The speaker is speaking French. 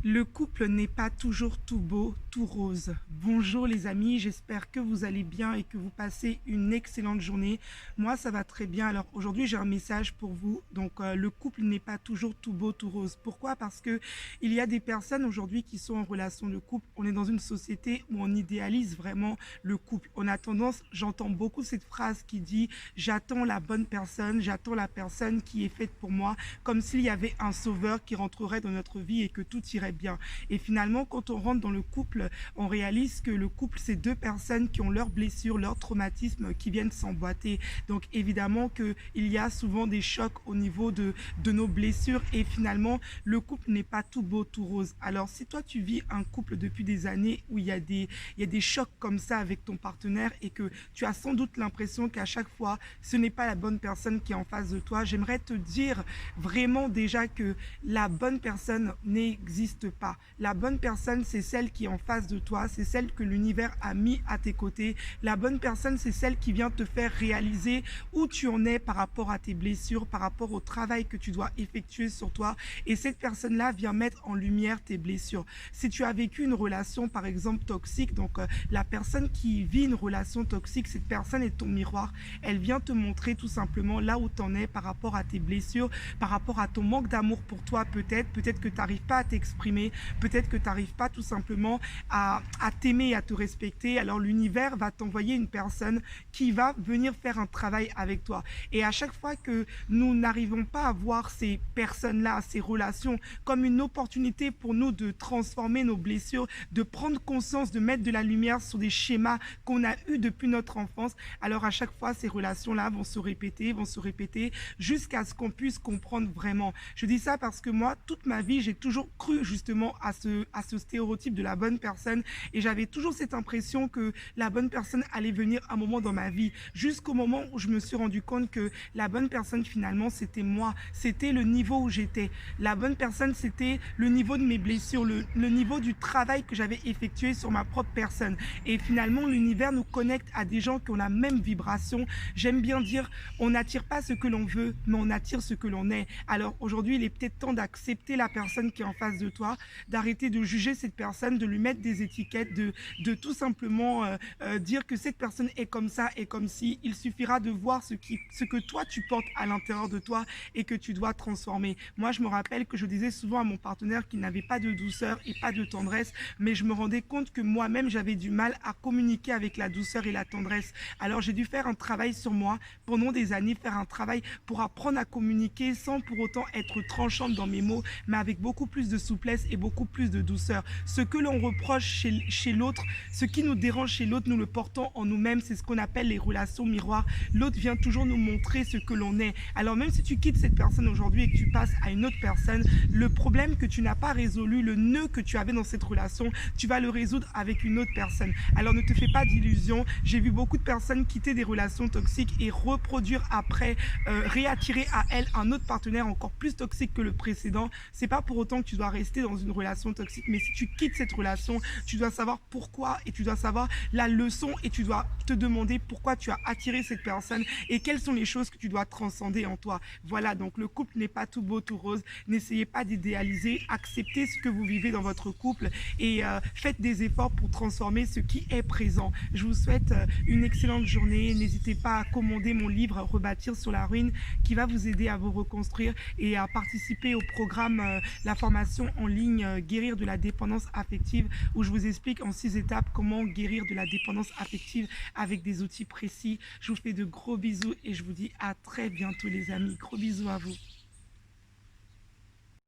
Le couple n'est pas toujours tout beau, tout rose. Bonjour les amis, j'espère que vous allez bien et que vous passez une excellente journée. Moi, ça va très bien. Alors aujourd'hui, j'ai un message pour vous. Le couple n'est pas toujours tout beau, tout rose. Pourquoi? Parce que il y a des personnes aujourd'hui qui sont en relation de couple. On est dans une société où on idéalise vraiment le couple. On a tendance, j'entends beaucoup cette phrase qui dit: j'attends la bonne personne, j'attends la personne qui est faite pour moi, comme s'il y avait un sauveur qui rentrerait dans notre vie et que tout irait bien. Et finalement, quand on rentre dans le couple, on réalise que le couple, c'est deux personnes qui ont leurs blessures, leurs traumatismes qui viennent s'emboîter. Donc évidemment qu'il y a souvent des chocs au niveau de nos blessures et finalement, le couple n'est pas tout beau, tout rose. Alors si toi, tu vis un couple depuis des années où il y a des chocs comme ça avec ton partenaire et que tu as sans doute l'impression qu'à chaque fois, ce n'est pas la bonne personne qui est en face de toi, j'aimerais te dire vraiment déjà que la bonne personne n'existe pas. La bonne personne, c'est celle qui est en face de toi, c'est celle que l'univers a mis à tes côtés. La bonne personne, c'est celle qui vient te faire réaliser où tu en es par rapport à tes blessures, par rapport au travail que tu dois effectuer sur toi. Et cette personne-là vient mettre en lumière tes blessures. Si tu as vécu une relation, par exemple, toxique, la personne qui vit une relation toxique, cette personne est ton miroir. Elle vient te montrer tout simplement là où tu en es par rapport à tes blessures, par rapport à ton manque d'amour pour toi peut-être que tu n'arrives pas à t'exprimer, peut-être que tu n'arrives pas tout simplement à t'aimer et à te respecter. Alors l'univers va t'envoyer une personne qui va venir faire un travail avec toi. Et à chaque fois que nous n'arrivons pas à voir ces personnes-là, ces relations, comme une opportunité pour nous de transformer nos blessures, de prendre conscience, de mettre de la lumière sur des schémas qu'on a eus depuis notre enfance, alors à chaque fois, ces relations-là vont se répéter jusqu'à ce qu'on puisse comprendre vraiment. Je dis ça parce que moi, toute ma vie, j'ai toujours cru justement à ce stéréotype de la bonne personne et j'avais toujours cette impression que la bonne personne allait venir un moment dans ma vie, jusqu'au moment où je me suis rendu compte que la bonne personne finalement, c'était moi, c'était le niveau où j'étais. La bonne personne, c'était le niveau de mes blessures, le niveau du travail que j'avais effectué sur ma propre personne. Et finalement, l'univers nous connecte à des gens qui ont la même vibration. J'aime bien dire, on n'attire pas ce que l'on veut, mais on attire ce que l'on est. Alors aujourd'hui, il est peut-être temps d'accepter la personne qui est en face de toi, d'arrêter de juger cette personne, de lui mettre des étiquettes, de tout simplement dire que cette personne est comme ça et comme si. Il suffira de voir ce que toi tu portes à l'intérieur de toi et que tu dois transformer. Moi, je me rappelle que je disais souvent à mon partenaire qu'il n'avait pas de douceur et pas de tendresse, mais je me rendais compte que moi-même, j'avais du mal à communiquer avec la douceur et la tendresse. Alors j'ai dû faire un travail sur moi pendant des années, faire un travail pour apprendre à communiquer sans pour autant être tranchante dans mes mots, mais avec beaucoup plus de souplesse et beaucoup plus de douceur. Ce que l'on reproche chez l'autre, ce qui nous dérange chez l'autre, nous le portons en nous-mêmes. C'est ce qu'on appelle les relations miroirs. L'autre vient toujours nous montrer ce que l'on est. Alors même si tu quittes cette personne aujourd'hui et que tu passes à une autre personne, le problème que tu n'as pas résolu, le nœud que tu avais dans cette relation, tu vas le résoudre avec une autre personne. Alors ne te fais pas d'illusions. J'ai vu beaucoup de personnes quitter des relations toxiques et reproduire après, réattirer à elles un autre partenaire encore plus toxique que le précédent. C'est pas pour autant que tu dois rester dans une relation toxique, mais si tu quittes cette relation, tu dois savoir pourquoi et tu dois savoir la leçon et tu dois te demander pourquoi tu as attiré cette personne et quelles sont les choses que tu dois transcender en toi. Voilà, donc le couple n'est pas tout beau, tout rose. N'essayez pas d'idéaliser, acceptez ce que vous vivez dans votre couple et faites des efforts pour transformer ce qui est présent. Je vous souhaite une excellente journée. N'hésitez pas à commander mon livre Rebâtir sur la ruine qui va vous aider à vous reconstruire et à participer au programme, la formation en ligne Guérir de la dépendance affective où je vous explique en 6 étapes comment guérir de la dépendance affective avec des outils précis. Je vous fais de gros bisous et je vous dis à très bientôt les amis. Gros bisous à vous.